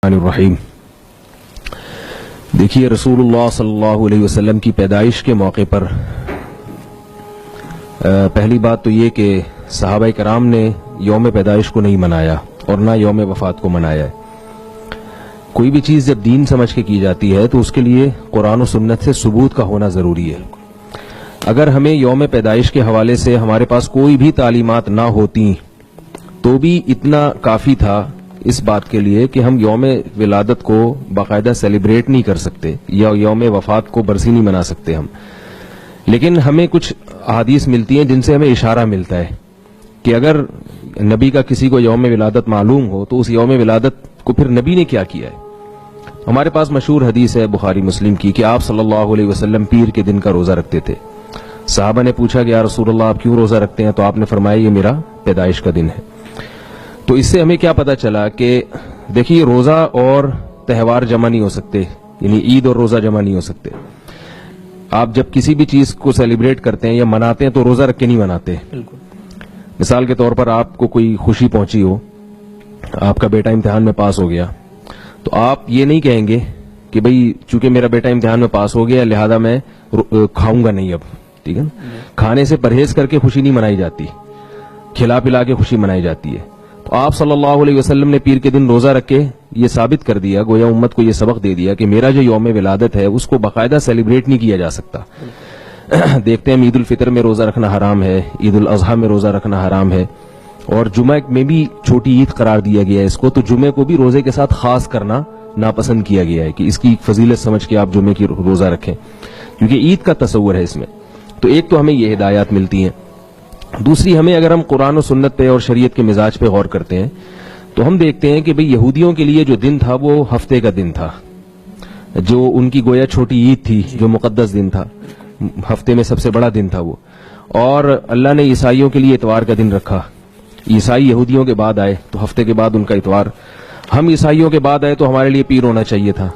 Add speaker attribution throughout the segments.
Speaker 1: الرحیم۔ دیکھیے رسول اللہ صلی اللہ علیہ وسلم کی پیدائش کے موقع پر پہلی بات تو یہ کہ صحابہ کرام نے یوم پیدائش کو نہیں منایا اور نہ یوم وفات کو منایا ہے۔ کوئی بھی چیز جب دین سمجھ کے کی جاتی ہے تو اس کے لیے قرآن و سنت سے ثبوت کا ہونا ضروری ہے۔ اگر ہمیں یوم پیدائش کے حوالے سے ہمارے پاس کوئی بھی تعلیمات نہ ہوتی تو بھی اتنا کافی تھا اس بات کے لیے کہ ہم یوم ولادت کو باقاعدہ سیلیبریٹ نہیں کر سکتے یا یوم وفات کو برسی نہیں منا سکتے ہم، لیکن ہمیں کچھ احادیث ملتی ہیں جن سے ہمیں اشارہ ملتا ہے کہ اگر نبی کا کسی کو یوم ولادت معلوم ہو تو اس یوم ولادت کو پھر نبی نے کیا کیا ہے۔ ہمارے پاس مشہور حدیث ہے بخاری مسلم کی کہ آپ صلی اللہ علیہ وسلم پیر کے دن کا روزہ رکھتے تھے۔ صحابہ نے پوچھا کہ یا رسول اللہ آپ کیوں روزہ رکھتے ہیں؟ تو آپ نے فرمایا یہ میرا پیدائش کا دن ہے۔ تو اس سے ہمیں کیا پتا چلا کہ دیکھیے روزہ اور تہوار جمع نہیں ہو سکتے، یعنی عید اور روزہ جمع نہیں ہو سکتے۔ آپ جب کسی بھی چیز کو سیلیبریٹ کرتے ہیں یا مناتے ہیں تو روزہ رکھ کے نہیں مناتے۔ مثال کے طور پر آپ کو کوئی خوشی پہنچی ہو، آپ کا بیٹا امتحان میں پاس ہو گیا، تو آپ یہ نہیں کہیں گے کہ بھئی چونکہ میرا بیٹا امتحان میں پاس ہو گیا لہذا میں کھاؤں گا نہیں اب، ٹھیک ہے نا۔ کھانے سے پرہیز کر کے خوشی نہیں منائی جاتی، کھلا پلا کے خوشی منائی جاتی ہے۔ تو آپ صلی اللہ علیہ وسلم نے پیر کے دن روزہ رکھ کے یہ ثابت کر دیا، گویا امت کو یہ سبق دے دیا کہ میرا جو یوم ولادت ہے اس کو باقاعدہ سیلیبریٹ نہیں کیا جا سکتا۔ دیکھتے ہیں عید الفطر میں روزہ رکھنا حرام ہے، عید الاضحیٰ میں روزہ رکھنا حرام ہے، اور جمعہ میں بھی چھوٹی عید قرار دیا گیا ہے اس کو، تو جمعے کو بھی روزے کے ساتھ خاص کرنا ناپسند کیا گیا ہے کہ اس کی فضیلت سمجھ کے آپ جمعے کی روزہ رکھیں، کیونکہ عید کا تصور ہے اس میں۔ تو ایک تو ہمیں یہ ہدایات ملتی ہیں، دوسری ہمیں اگر ہم قرآن و سنت پہ اور شریعت کے مزاج پہ غور کرتے ہیں تو ہم دیکھتے ہیں کہ بھئی یہودیوں کے لیے جو دن تھا وہ ہفتے کا دن تھا، جو ان کی گویا چھوٹی عید تھی، جو مقدس دن تھا، ہفتے میں سب سے بڑا دن تھا وہ، اور اللہ نے عیسائیوں کے لیے اتوار کا دن رکھا۔ عیسائی یہودیوں کے بعد آئے تو ہفتے کے بعد ان کا اتوار، ہم عیسائیوں کے بعد آئے تو ہمارے لیے پیر ہونا چاہیے تھا،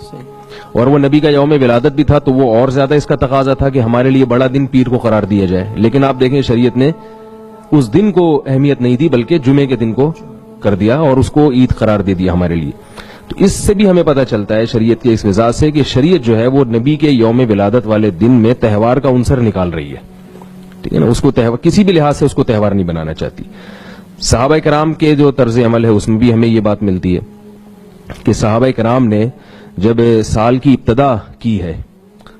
Speaker 1: اور وہ نبی کا یوم ولادت بھی تھا تو وہ اور زیادہ اس کا تقاضا تھا کہ ہمارے لیے بڑا دن پیر کو قرار دیا جائے۔ لیکن آپ دیکھیں شریعت نے اس دن کو اہمیت نہیں دی بلکہ جمعے کے دن کو کر دیا اور اس کو عید قرار دے دیا ہمارے لیے۔ تو اس سے بھی ہمیں پتہ چلتا ہے شریعت کے اس مزاج سے کہ شریعت جو ہے وہ نبی کے یوم ولادت والے دن میں تہوار کا عنصر نکال رہی ہے، ٹھیک ہے نا، اس کو کسی بھی لحاظ سے اس کو تہوار نہیں بنانا چاہتی۔ صحابہ کرام کے جو طرز عمل ہے اس میں بھی ہمیں یہ بات ملتی ہے کہ صحابہ کرام نے جب سال کی ابتدا کی ہے،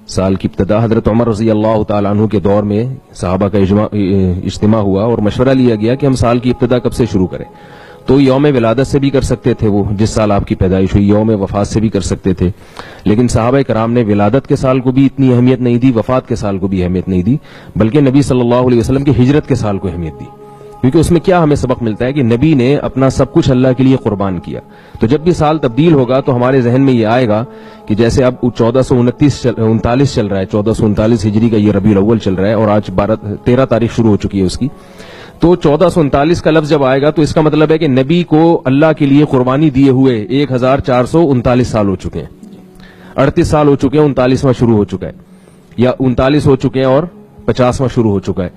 Speaker 1: سال کی ابتدا حضرت عمر رضی اللہ تعالیٰ عنہ کے دور میں صحابہ کا اجتماع ہوا اور مشورہ لیا گیا کہ ہم سال کی ابتدا کب سے شروع کریں۔ تو یوم ولادت سے بھی کر سکتے تھے، وہ جس سال آپ کی پیدائش ہوئی، یوم وفات سے بھی کر سکتے تھے، لیکن صحابہ کرام نے ولادت کے سال کو بھی اتنی اہمیت نہیں دی، وفات کے سال کو بھی اہمیت نہیں دی، بلکہ نبی صلی اللہ علیہ وسلم کی ہجرت کے سال کو اہمیت دی، کیونکہ اس میں کیا ہمیں سبق ملتا ہے کہ نبی نے اپنا سب کچھ اللہ کے لیے قربان کیا۔ تو جب بھی سال تبدیل ہوگا تو ہمارے ذہن میں یہ آئے گا کہ جیسے اب 1439 چل رہا ہے، 1439 ہجری کا یہ ربیع الاول چل رہا ہے اور آج 13 تاریخ شروع ہو چکی ہے اس کی، تو 1439 کا لفظ جب آئے گا تو اس کا مطلب ہے کہ نبی کو اللہ کے لیے قربانی دیے ہوئے 1439 سال ہو چکے ہیں، 38 سال ہو چکے ہیں، 39واں شروع ہو چکا ہے، یا 39 ہو چکے ہیں اور 50واں شروع ہو چکا ہے۔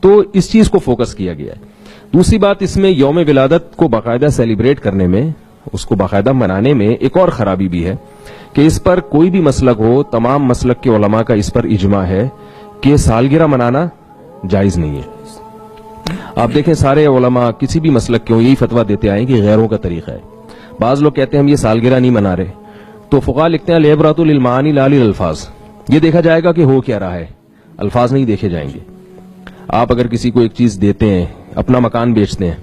Speaker 1: تو اس چیز کو فوکس کیا گیا ہے۔ دوسری بات اس میں یوم ولادت کو باقاعدہ سیلیبریٹ کرنے میں، اس کو باقاعدہ منانے میں ایک اور خرابی بھی ہے کہ اس پر کوئی بھی مسلک ہو، تمام مسلک کے علماء کا اس پر اجماع ہے کہ سالگرہ منانا جائز نہیں ہے۔ آپ دیکھیں سارے علماء کسی بھی مسلک کے ہوں یہی فتویٰ دیتے آئے کہ غیروں کا طریقہ ہے۔ بعض لوگ کہتے ہیں ہم یہ سالگرہ نہیں منا رہے، تو فقہاء لکھتے ہیں العبرۃ للمعانی لا للالفاظ، یہ دیکھا جائے گا کہ ہو کیا رہا ہے، الفاظ نہیں دیکھے جائیں گے۔ آپ اگر کسی کو ایک چیز دیتے ہیں، اپنا مکان بیچتے ہیں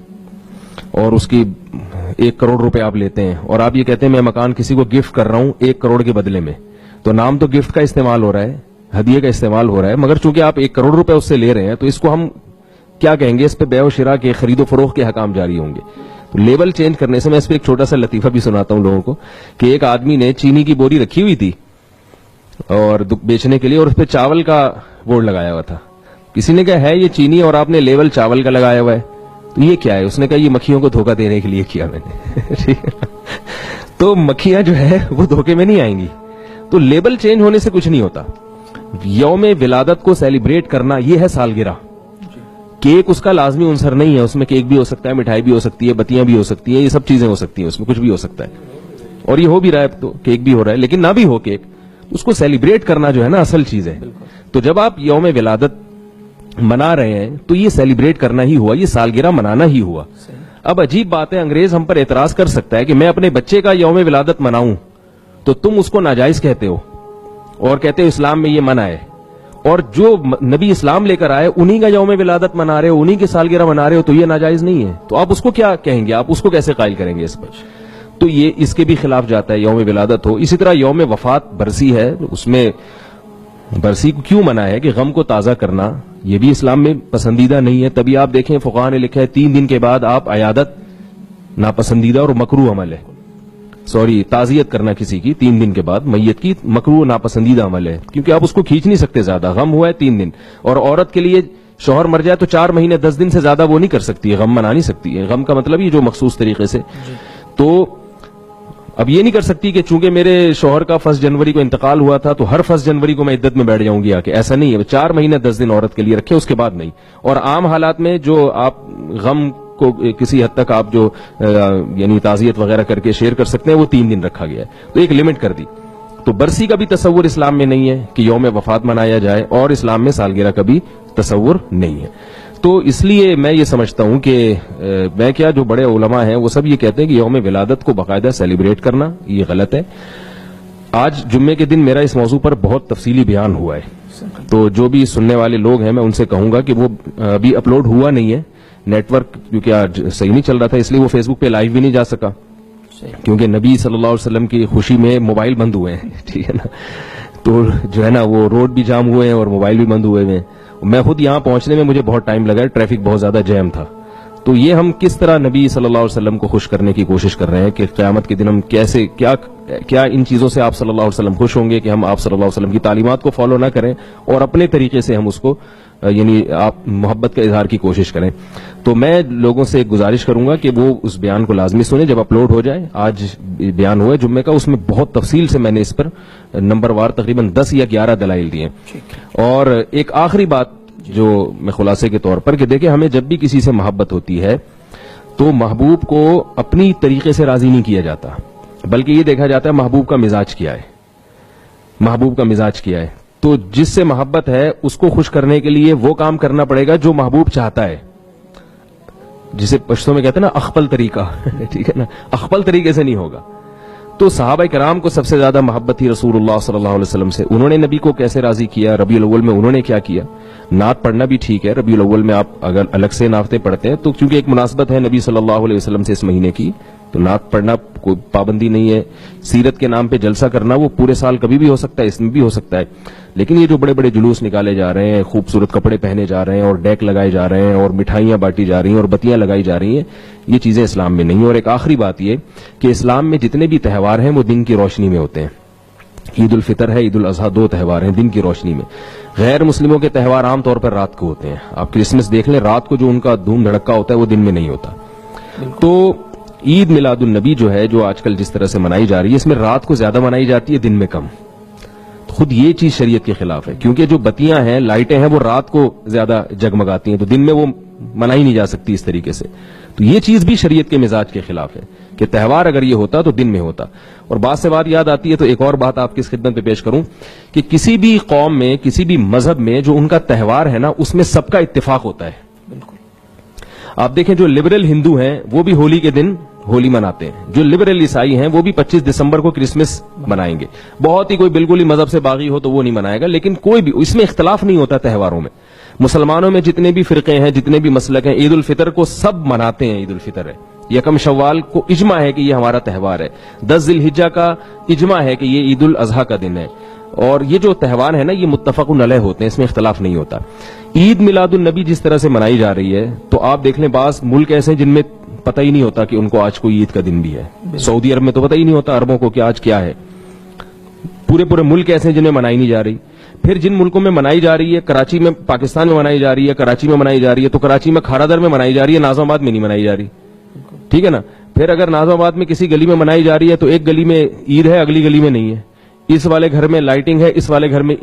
Speaker 1: اور اس کی 1 کروڑ روپے آپ لیتے ہیں اور آپ یہ کہتے ہیں میں مکان کسی کو گفٹ کر رہا ہوں 1 کروڑ کے بدلے میں، تو نام تو گفٹ کا استعمال ہو رہا ہے، ہدیے کا استعمال ہو رہا ہے، مگر چونکہ آپ 1 کروڑ روپے اس سے لے رہے ہیں تو اس کو ہم کیا کہیں گے، اس پہ بیع و شراء کے، خرید و فروخت کے حکام جاری ہوں گے۔ تو لیبل چینج کرنے سے میں اس پہ ایک چھوٹا سا لطیفہ بھی سناتا ہوں لوگوں کو کہ ایک آدمی نے چینی کی بوری رکھی ہوئی تھی اور بیچنے کے لیے، اور اس پہ چاول کا بورڈ لگایا ہوا تھا۔ کسی نے کہا ہے یہ چینی اور آپ نے لیبل چاول کا لگایا ہوا ہے، تو یہ کیا ہے؟ اس نے کہا یہ مکھیوں کو دھوکہ دینے کے لیے کیا میں نے۔ تو مکھیاں جو ہے وہ دھوکے میں نہیں آئیں گی، تو لیبل چینج ہونے سے کچھ نہیں ہوتا۔ یوم ولادت کو سیلیبریٹ کرنا یہ ہے سالگرہ، کیک اس کا لازمی عنصر نہیں ہے، اس میں کیک بھی ہو سکتا ہے، مٹھائی بھی ہو سکتی ہے، بتیاں بھی ہو سکتی ہیں، یہ سب چیزیں ہو سکتی ہیں، اس میں کچھ بھی ہو سکتا ہے، اور یہ ہو بھی رہا ہے تو کیک بھی ہو رہا ہے, لیکن نہ بھی ہو کیک, اس کو سیلیبریٹ کرنا جو ہے نا اصل چیز ہے. تو جب آپ یوم ولادت منا رہے ہیں تو یہ سیلیبریٹ کرنا ہی ہوا, یہ سالگرہ منانا ہی ہوا. اب عجیب بات ہے, انگریز ہم پر اعتراض کر سکتا ہے کہ میں اپنے بچے کا یوم ولادت مناؤں تو تم اس کو ناجائز کہتے ہو اور کہتے ہو اسلام میں یہ منع ہے, اور جو نبی اسلام لے کر آئے انہی کا یوم ولادت منا رہے ہو, انہی کی سالگرہ منا رہے ہو, تو یہ ناجائز نہیں ہے. تو آپ اس کو کیا کہیں گے, آپ اس کو کیسے قائل کریں گے اس پر؟ تو یہ اس کے بھی خلاف جاتا ہے یوم ولادت ہو. اسی طرح یوم وفات برسی ہے, اس میں برسی کو کیوں منع ہے کہ غم کو تازہ کرنا, یہ بھی اسلام میں پسندیدہ نہیں ہے. تبھی آپ دیکھیں فقہاء نے لکھا ہے 3 دن کے بعد آپ عیادت ناپسندیدہ اور مکروہ عمل ہے, تعزیت کرنا کسی کی 3 دن کے بعد میت کی مکروہ ناپسندیدہ عمل ہے, کیونکہ آپ اس کو کھینچ نہیں سکتے زیادہ. غم ہوا ہے 3 دن, اور عورت کے لیے شوہر مر جائے تو 4 مہینے 10 دن سے زیادہ وہ نہیں کر سکتی ہے, غم منا نہیں سکتی ہے. غم کا مطلب یہ جو مخصوص طریقے سے, تو اب یہ نہیں کر سکتی کہ چونکہ میرے شوہر کا 1 جنوری کو انتقال ہوا تھا تو ہر 1 جنوری کو میں عدت میں بیٹھ جاؤں گی آ کے, ایسا نہیں ہے. 4 مہینے 10 دن عورت کے لیے رکھے, اس کے بعد نہیں. اور عام حالات میں جو آپ غم کو کسی حد تک آپ جو یعنی تعزیت وغیرہ کر کے شیئر کر سکتے ہیں وہ 3 دن رکھا گیا ہے, تو ایک لمٹ کر دی. تو برسی کا بھی تصور اسلام میں نہیں ہے کہ یوم وفات منایا جائے, اور اسلام میں سالگرہ کا بھی تصور نہیں ہے. تو اس لیے میں یہ سمجھتا ہوں کہ میں کیا جو بڑے علماء ہیں وہ سب یہ کہتے ہیں کہ یوم ولادت کو باقاعدہ سیلیبریٹ کرنا یہ غلط ہے. آج جمعے کے دن میرا اس موضوع پر بہت تفصیلی بیان ہوا ہے, تو جو بھی سننے والے لوگ ہیں میں ان سے کہوں گا کہ وہ ابھی اپلوڈ ہوا نہیں ہے, نیٹ ورک کیونکہ آج صحیح نہیں چل رہا تھا, اس لیے وہ فیس بک پہ لائیو بھی نہیں جا سکا, کیونکہ نبی صلی اللہ علیہ وسلم کی خوشی میں موبائل بند ہوئے ہیں, ٹھیک ہے نا, تو جو ہے نا وہ روڈ بھی جام ہوئے ہیں اور موبائل بھی بند ہوئے ہیں. میں خود یہاں پہنچنے میں مجھے بہت ٹائم لگا ہے, ٹریفک بہت زیادہ جیم تھا. تو یہ ہم کس طرح نبی صلی اللہ علیہ وسلم کو خوش کرنے کی کوشش کر رہے ہیں کہ قیامت کے دن ہم کیسے کیا ان چیزوں سے آپ صلی اللہ علیہ وسلم خوش ہوں گے کہ ہم آپ صلی اللہ علیہ وسلم کی تعلیمات کو فالو نہ کریں اور اپنے طریقے سے ہم اس کو یعنی آپ محبت کا اظہار کی کوشش کریں. تو میں لوگوں سے ایک گزارش کروں گا کہ وہ اس بیان کو لازمی سنیں جب اپلوڈ ہو جائے. آج بیان ہوا ہے جمعے کا, اس میں بہت تفصیل سے میں نے اس پر نمبر وار تقریباً 10 یا 11 دلائل دیے. اور ایک آخری بات جو میں خلاصے کے طور پر کہ دیکھیں ہمیں جب بھی کسی سے محبت ہوتی ہے تو محبوب کو اپنی طریقے سے راضی نہیں کیا جاتا, بلکہ یہ دیکھا جاتا ہے محبوب کا مزاج کیا ہے, محبوب کا مزاج کیا ہے. تو جس سے محبت ہے اس کو خوش کرنے کے لیے وہ کام کرنا پڑے گا جو محبوب چاہتا ہے, جسے پشتوں میں کہتے ہیں نا اخپل طریقہ, ٹھیک ہے نا, اخپل طریقے سے نہیں ہوگا. تو صحابہ کرام کو سب سے زیادہ محبت تھی رسول اللہ صلی اللہ علیہ وسلم سے. انہوں نے نبی کو کیسے راضی کیا, ربیع الاول میں انہوں نے کیا کیا. نعت پڑھنا بھی ٹھیک ہے, ربیع الاول میں آپ اگر الگ سے نعتیں پڑھتے ہیں تو چونکہ ایک مناسبت ہے نبی صلی اللہ علیہ وسلم سے اس مہینے کی, تو نعت پڑھنا کوئی پابندی نہیں ہے. سیرت کے نام پہ جلسہ کرنا وہ پورے سال کبھی بھی ہو سکتا ہے, اس میں بھی ہو سکتا ہے. لیکن یہ جو بڑے بڑے جلوس نکالے جا رہے ہیں, خوبصورت کپڑے پہنے جا رہے ہیں اور ڈیک لگائے جا رہے ہیں اور مٹھائیاں بانٹی جا رہی ہیں اور بتیاں لگائی جا رہی ہیں, یہ چیزیں اسلام میں نہیں. اور ایک آخری بات یہ کہ اسلام میں جتنے بھی تہوار ہیں وہ دن کی روشنی میں ہوتے ہیں. عید الفطر ہے, عید الاضحیٰ, 2 تہوار ہیں دن کی روشنی میں. غیر مسلموں کے تہوار عام طور پر رات کو ہوتے ہیں. آپ کرسمس دیکھ لیں, رات کو جو ان کا دھوم دھڑکا ہوتا ہے وہ دن میں نہیں ہوتا. تو عید میلاد النبی جو ہے جو آج کل جس طرح سے منائی جا رہی ہے اس میں رات کو زیادہ منائی جاتی ہے, دن میں کم. خود یہ چیز شریعت کے خلاف ہے, کیونکہ جو بتیاں ہیں, لائٹیں ہیں, وہ رات کو زیادہ جگمگاتی ہیں, تو دن میں وہ منائی نہیں جا سکتی اس طریقے سے. تو یہ چیز بھی شریعت کے مزاج کے خلاف ہے کہ تہوار اگر یہ ہوتا تو دن میں ہوتا. اور بات سے بات یاد آتی ہے تو ایک اور بات آپ کی خدمت پہ پیش کروں کہ کسی بھی قوم میں, کسی بھی مذہب میں جو ان کا تہوار ہے نا اس میں سب کا اتفاق ہوتا ہے. بالکل آپ دیکھیں جو لبرل ہندو ہیں وہ بھی ہولی کے دن ہولی مناتے ہیں, جو لبرل عیسائی ہیں وہ بھی 25 دسمبر کو کرسمس منائیں گے. بہت ہی کوئی بالکل ہی مذہب سے باغی ہو تو وہ نہیں منائے گا, لیکن کوئی بھی اس میں اختلاف نہیں ہوتا تہواروں میں. مسلمانوں میں جتنے بھی فرقے ہیں, جتنے بھی مسلک ہیں, عید الفطر کو سب مناتے ہیں. عید الفطر ہے, یکم شوال کو اجماع ہے کہ یہ ہمارا تہوار ہے. 10 ذی الحجہ کا اجماع ہے کہ یہ عید الاضحیٰ کا دن ہے. اور یہ جو تہوار ہے نا یہ متفق علیہ ہوتے ہیں, اس میں اختلاف نہیں ہوتا. عید میلاد النبی جس طرح سے منائی جا رہی ہے تو آپ دیکھ لیں بعض ملک ایسے ہیں جن میں پتہ ہی نہیں ہوتا کہ ان کو آج کوئی عید کا دن بھی ہے. سعودی عرب میں تو پتہ ہی نہیں ہوتا عربوں کو کہ آج کیا ہے. پورے ملک ایسے ہیں جنہیں منائی نہیں جا رہی. پھر جن ملکوں میں منائی جا رہی ہے, کراچی میں, پاکستان میں منائی جا رہی ہے, کراچی میں منائی جا رہی ہے, تو کراچی میں کھارا در میں منائی جا رہی ہے, ناظم آباد میں نہیں منائی جا رہی, ٹھیک ہے نا. پھر اگر ناظم آباد میں کسی گلی میں منائی جا رہی ہے تو ایک گلی میں عید ہے, اگلی گلی میں نہیں ہے. اس والے گھر میں لائٹنگ ہے, اس والے گھر میں